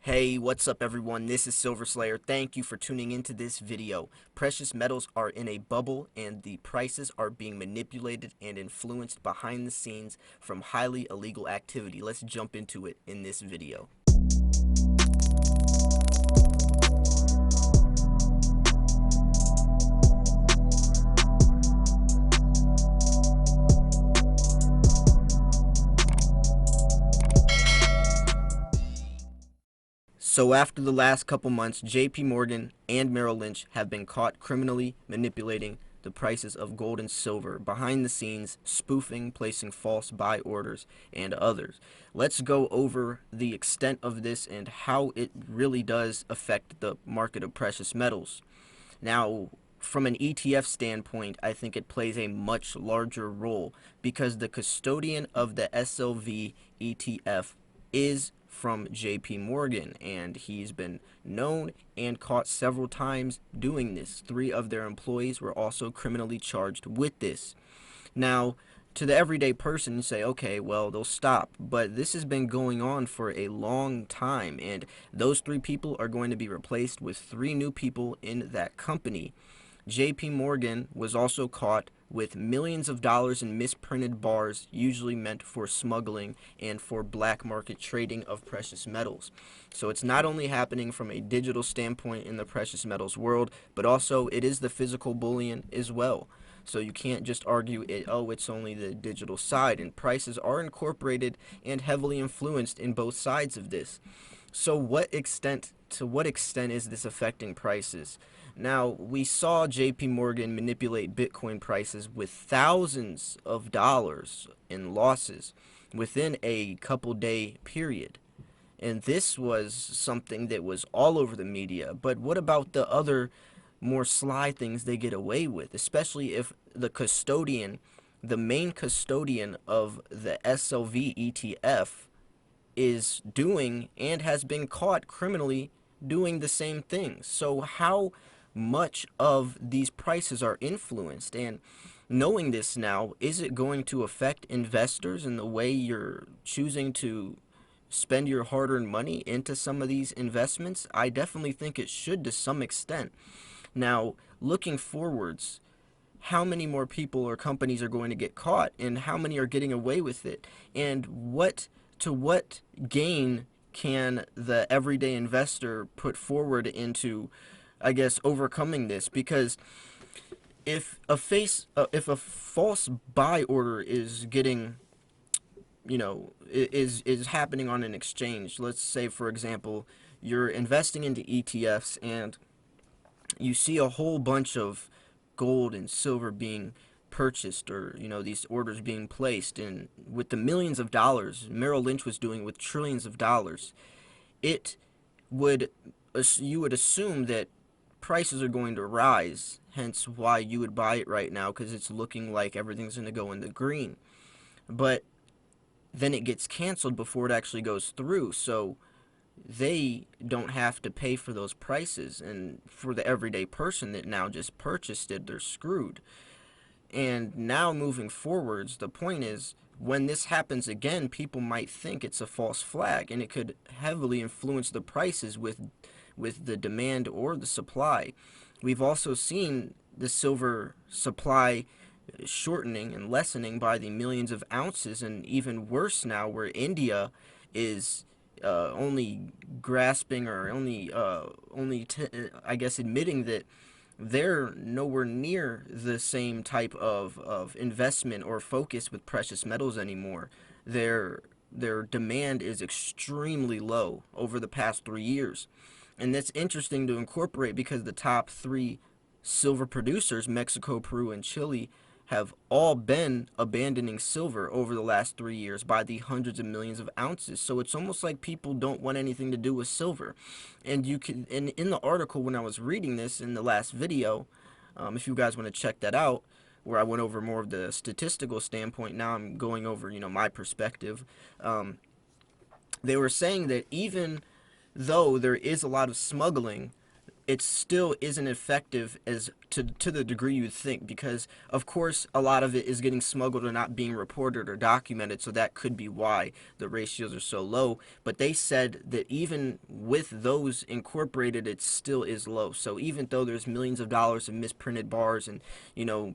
Hey, what's up everyone? This is Silver Slayer. Thank you for tuning into this video. Precious metals are in a bubble and the prices are being manipulated and influenced behind the scenes from highly illegal activity. Let's jump into it in this video. So after the last couple months, JPMorgan and Merrill Lynch have been caught criminally manipulating the prices of gold and silver behind the scenes, spoofing, placing false buy orders, and others. Let's go over the extent of this and how it really does affect the market of precious metals. Now, from an ETF standpoint, I think it plays a much larger role because the custodian of the SLV ETF is from JP Morgan, and he's been known and caught several times doing this. 3 of their employees were also criminally charged with this. Now, to the everyday person, you say, okay, well, they'll stop. But this has been going on for a long time, and those 3 people are going to be replaced with 3 new people in that company. JP Morgan was also caught with millions of dollars in misprinted bars, usually meant for smuggling and for black market trading of precious metals. So it's not only happening from a digital standpoint in the precious metals world, but also it is the physical bullion as well. So you can't just argue it's only the digital side, and prices are incorporated and heavily influenced in both sides of this. So to what extent is this affecting prices? Now, we saw JP Morgan manipulate Bitcoin prices with thousands of dollars in losses within a couple day period. And this was something that was all over the media. But what about the other more sly things they get away with, especially if the custodian, the main custodian of the SLV ETF, is doing and has been caught criminally doing the same thing? So how much of these prices are influenced? And knowing this now, is it going to affect investors in the way you're choosing to spend your hard-earned money into some of these investments? I definitely think it should to some extent. Now, looking forwards, how many more people or companies are going to get caught, and how many are getting away with it, and what gain can the everyday investor put forward into, I guess, overcoming this? Because if a false buy order is getting, is happening on an exchange, let's say, for example, you're investing into ETFs and you see a whole bunch of gold and silver being purchased, or these orders being placed, and with the millions of dollars Merrill Lynch was doing with trillions of dollars, it would you would assume that prices are going to rise, hence why you would buy it right now, because it's looking like everything's going to go in the green. But then it gets canceled before it actually goes through, so they don't have to pay for those prices, and for the everyday person that now just purchased it, they're screwed. And now moving forwards, the point is, when this happens again, people might think it's a false flag, and it could heavily influence the prices with the demand or the supply. We've also seen the silver supply shortening and lessening by the millions of ounces, and even worse now, where India is only grasping, or I guess, admitting that they're nowhere near the same type of investment or focus with precious metals anymore. Their demand is extremely low over the past 3 years. And that's interesting to incorporate because the top 3 silver producers, Mexico, Peru, and Chile, have all been abandoning silver over the last 3 years by the hundreds of millions of ounces. So it's almost like people don't want anything to do with silver. And in the article, when I was reading this in the last video, if you guys want to check that out, where I went over more of the statistical standpoint, now I'm going over, my perspective. They were saying that even though there is a lot of smuggling, it still isn't effective as to the degree you think, because of course a lot of it is getting smuggled or not being reported or documented, so that could be why the ratios are so low. But they said that even with those incorporated, it still is low. So even though there's millions of dollars of misprinted bars and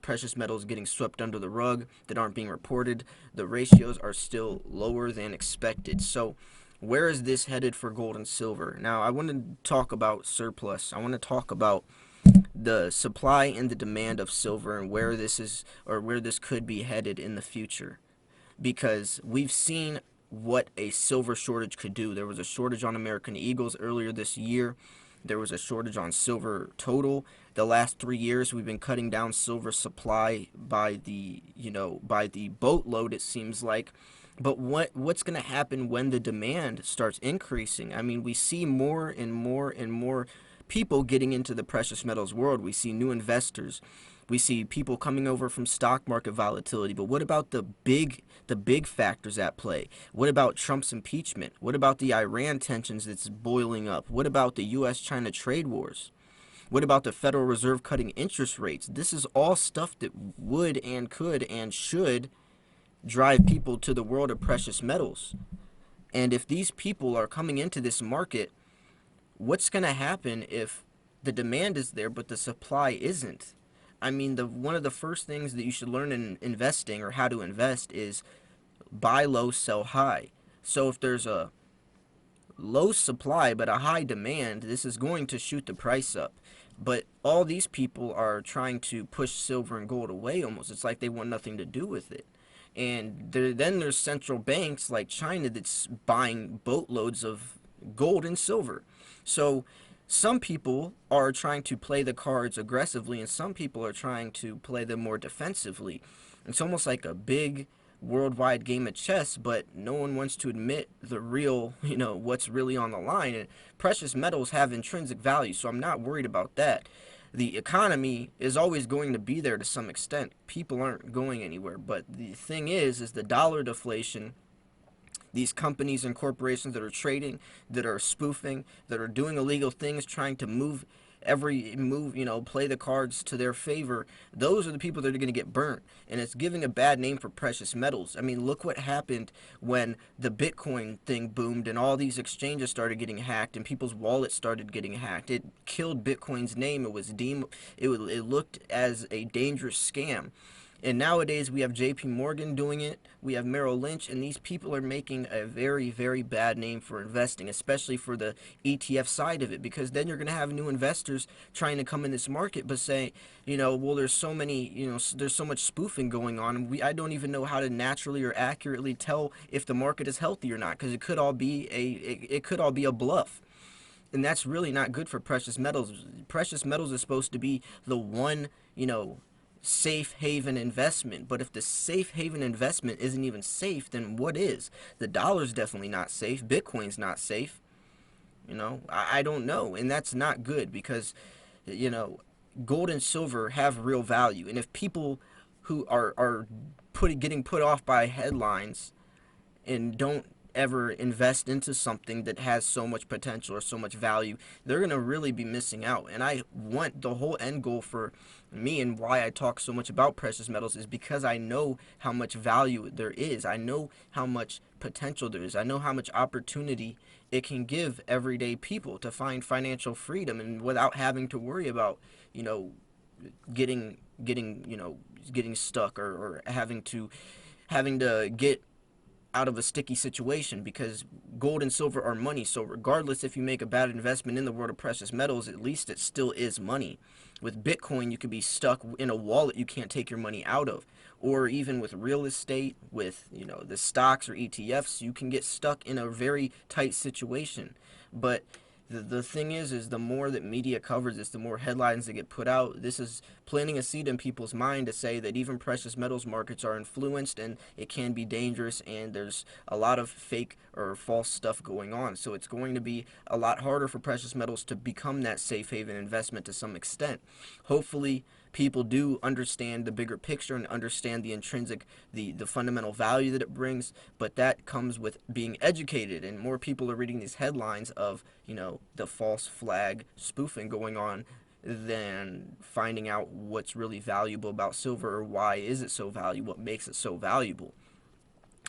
precious metals getting swept under the rug that aren't being reported, the ratios are still lower than expected. So where is this headed for gold and silver? Now, I want to talk about surplus. I want to talk about the supply and the demand of silver and where this is, or where this could be headed in the future. Because we've seen what a silver shortage could do. There was a shortage on American Eagles earlier this year. There was a shortage on silver total. The last 3 years, we've been cutting down silver supply by the boatload, it seems like. But what's going to happen when the demand starts increasing? I mean, we see more and more and more people getting into the precious metals world. We see new investors. We see people coming over from stock market volatility. But what about the big factors at play? What about Trump's impeachment? What about the Iran tensions that's boiling up? What about the US-China trade wars? What about the Federal Reserve cutting interest rates? This is all stuff that would and could and should drive people to the world of precious metals. And if these people are coming into this market, what's going to happen if the demand is there but the supply isn't? I mean, one of the first things that you should learn in investing, or how to invest, is buy low, sell high. So if there's a low supply but a high demand, this is going to shoot the price up. But all these people are trying to push silver and gold away almost. It's like they want nothing to do with it. And then there's central banks like China that's buying boatloads of gold and silver. So some people are trying to play the cards aggressively and some people are trying to play them more defensively. It's almost like a big worldwide game of chess, but no one wants to admit the real, what's really on the line. And precious metals have intrinsic value, so I'm not worried about that. The economy is always going to be there to some extent. People aren't going anywhere. But the thing is the dollar deflation, these companies and corporations that are trading, that are spoofing, that are doing illegal things, trying to play the cards to their favor, those are the people that are going to get burnt. And it's giving a bad name for precious metals. I mean, look what happened when the Bitcoin thing boomed and all these exchanges started getting hacked and people's wallets started getting hacked. It killed Bitcoin's name. It looked as a dangerous scam. And nowadays we have JPMorgan doing it, we have Merrill Lynch, and these people are making a very, very bad name for investing, especially for the ETF side of it, because then you're going to have new investors trying to come in this market but say, well, there's so much spoofing going on, and I don't even know how to naturally or accurately tell if the market is healthy or not, because it could all be a bluff. And that's really not good for precious metals. Precious metals is supposed to be the one, safe haven investment. But if the safe haven investment isn't even safe, then what is? The dollar's definitely not safe. Bitcoin's not safe. I don't know. And that's not good because, gold and silver have real value. And if people who are getting put off by headlines and don't ever invest into something that has so much potential or so much value, they're going to really be missing out. And I want the whole end goal for me, and why I talk so much about precious metals, is because I know how much value there is. I know how much potential there is. I know how much opportunity it can give everyday people to find financial freedom, and without having to worry about, getting stuck, or having to get out of a sticky situation, because gold and silver are money. So regardless if you make a bad investment in the world of precious metals, at least it still is money. With Bitcoin, you could be stuck in a wallet you can't take your money out of. Or even with real estate, with the stocks or ETFs, you can get stuck in a very tight situation. But the thing is the more that media covers this, the more headlines that get put out. This is planting a seed in people's mind to say that even precious metals markets are influenced and it can be dangerous, and there's a lot of fake or false stuff going on. So it's going to be a lot harder for precious metals to become that safe haven investment to some extent. Hopefully people do understand the bigger picture and understand the intrinsic, the fundamental value that it brings, but that comes with being educated, and more people are reading these headlines of, the false flag spoofing going on than finding out what's really valuable about silver, or why is it so valuable, what makes it so valuable.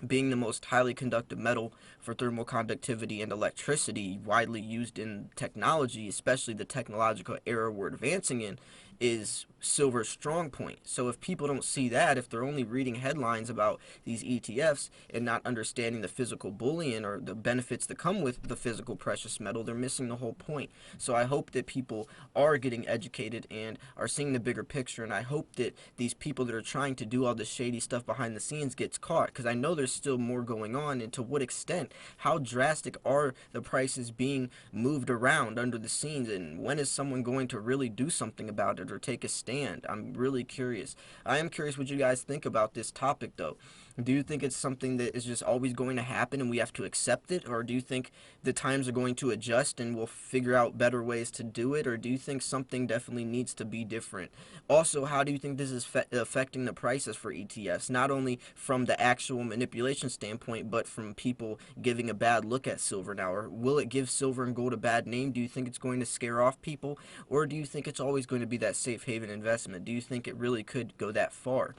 Being the most highly conductive metal for thermal conductivity and electricity widely used in technology, especially the technological era we're advancing in, is silver's strong point. So if people don't see that, if they're only reading headlines about these ETFs and not understanding the physical bullion or the benefits that come with the physical precious metal, they're missing the whole point. So I hope that people are getting educated and are seeing the bigger picture, and I hope that these people that are trying to do all this shady stuff behind the scenes gets caught, because I know there's still more going on, and to what extent, how drastic are the prices being moved around under the scenes, and when is someone going to really do something about it or take a stand? I'm really curious. I am curious what you guys think about this topic, though. Do you think it's something that is just always going to happen and we have to accept it? Or do you think the times are going to adjust and we'll figure out better ways to do it? Or do you think something definitely needs to be different? Also, how do you think this is affecting the prices for ETFs? Not only from the actual manipulation standpoint, but from people giving a bad look at silver now. Or will it give silver and gold a bad name? Do you think it's going to scare off people? Or do you think it's always going to be that safe haven investment? Do you think it really could go that far?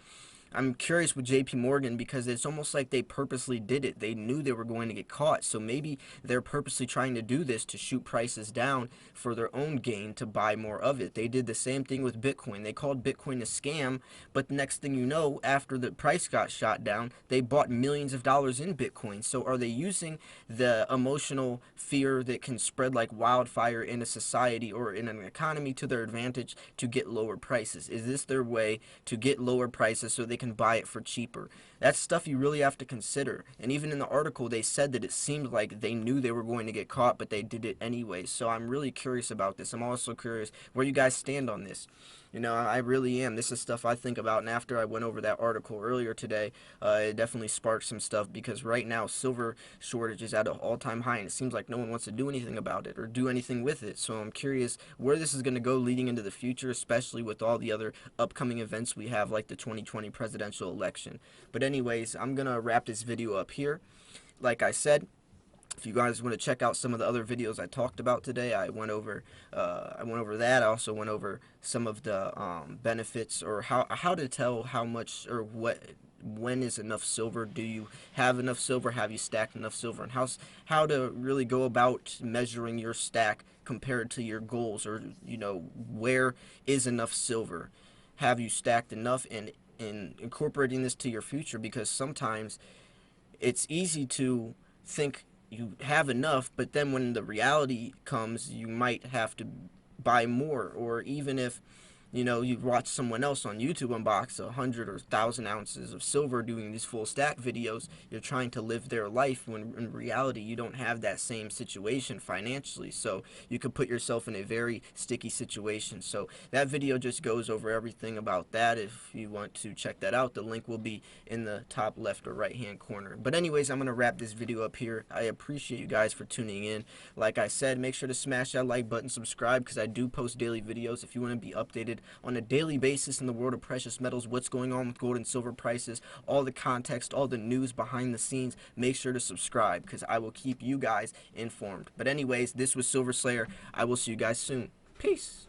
I'm curious with JPMorgan because it's almost like they purposely did it. They knew they were going to get caught. So maybe they're purposely trying to do this to shoot prices down for their own gain, to buy more of it. They did the same thing with Bitcoin. They called Bitcoin a scam, but the next thing you know, after the price got shot down, they bought millions of dollars in Bitcoin. So are they using the emotional fear that can spread like wildfire in a society or in an economy to their advantage to get lower prices? Is this their way to get lower prices so they can buy it for cheaper? That's stuff you really have to consider. And even in the article, they said that it seemed like they knew they were going to get caught, but they did it anyway. So I'm really curious about this. I'm also curious where you guys stand on this. I really am. This is stuff I think about, and after I went over that article earlier today, it definitely sparked some stuff, because right now silver shortage is at an all-time high, and it seems like no one wants to do anything about it or do anything with it. So I'm curious where this is going to go leading into the future, especially with all the other upcoming events we have, like the 2020 presidential election. But anyways, I'm going to wrap this video up here. Like I said, if you guys want to check out some of the other videos I talked about today, I went over that. I also went over some of the benefits, or how to tell how much or when is enough silver. Do you have enough silver? Have you stacked enough silver? And how to really go about measuring your stack compared to your goals, or where is enough silver? Have you stacked enough? And in incorporating this to your future, because sometimes it's easy to think you have enough, but then when the reality comes, you might have to buy more. Or even if you watch someone else on YouTube unbox 100 or 1,000 ounces of silver doing these full stack videos, you're trying to live their life, when in reality you don't have that same situation financially. So you could put yourself in a very sticky situation. So that video just goes over everything about that. If you want to check that out, the link will be in the top left or right hand corner. But anyways, I'm going to wrap this video up here. I appreciate you guys for tuning in. Like I said, make sure to smash that like button, subscribe, because I do post daily videos. If you want to be updated on a daily basis in the world of precious metals, what's going on with gold and silver prices, all the context, all the news behind the scenes, make sure to subscribe, because I will keep you guys informed. But anyways, this was Silver Slayer. I will see you guys soon. Peace.